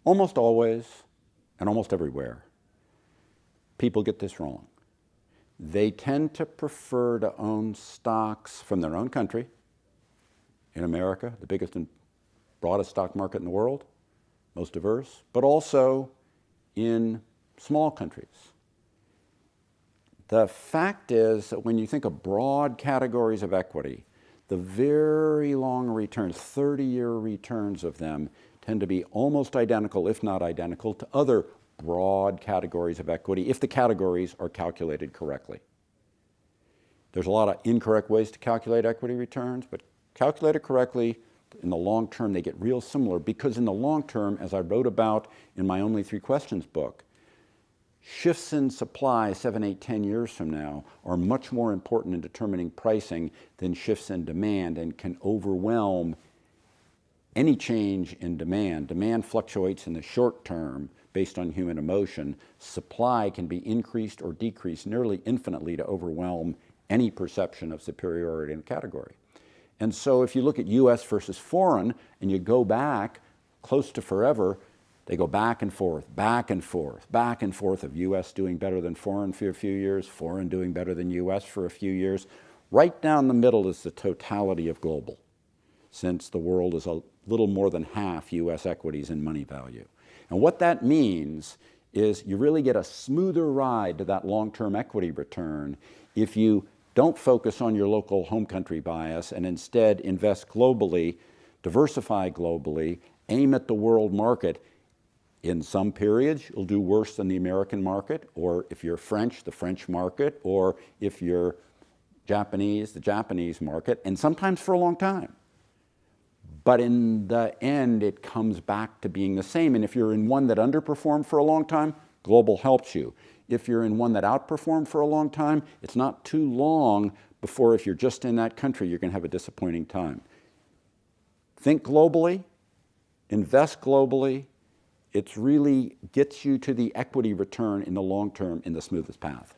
Almost always and almost everywhere, people get this wrong. They tend to prefer to own stocks from their own country, in America, the biggest and broadest stock market in the world, most diverse, but also in small countries. The fact is that when you think of broad categories of equity, the very long returns, 30-year returns of them, tend to be almost identical, if not identical, to other broad categories of equity, if the categories are calculated correctly. There's a lot of incorrect ways to calculate equity returns, but calculated correctly, in the long term, they get real similar, because in the long term, as I wrote about in my Only 3 Questions book, shifts in supply 7, 8, 10 years from now are much more important in determining pricing than shifts in demand, and can overwhelm any change in demand. Demand fluctuates in the short term based on human emotion. Supply can be increased or decreased nearly infinitely to overwhelm any perception of superiority in a category. And so if you look at US versus foreign, and you go back close to forever, they go back and forth, back and forth, back and forth of US doing better than foreign for a few years, foreign doing better than US for a few years. Right down the middle is the totality of global, since the world is a little more than half US equities in money value. And what that means is you really get a smoother ride to that long-term equity return if you don't focus on your local home country bias and instead invest globally, diversify globally, aim at the world market. In some periods, you'll do worse than the American market, or if you're French, the French market, or if you're Japanese, the Japanese market, and sometimes for a long time. But in the end, it comes back to being the same. And if you're in one that underperformed for a long time, global helps you. If you're in one that outperformed for a long time, it's not too long before, if you're just in that country, you're going to have a disappointing time. Think globally, invest globally. It really gets you to the equity return in the long term in the smoothest path.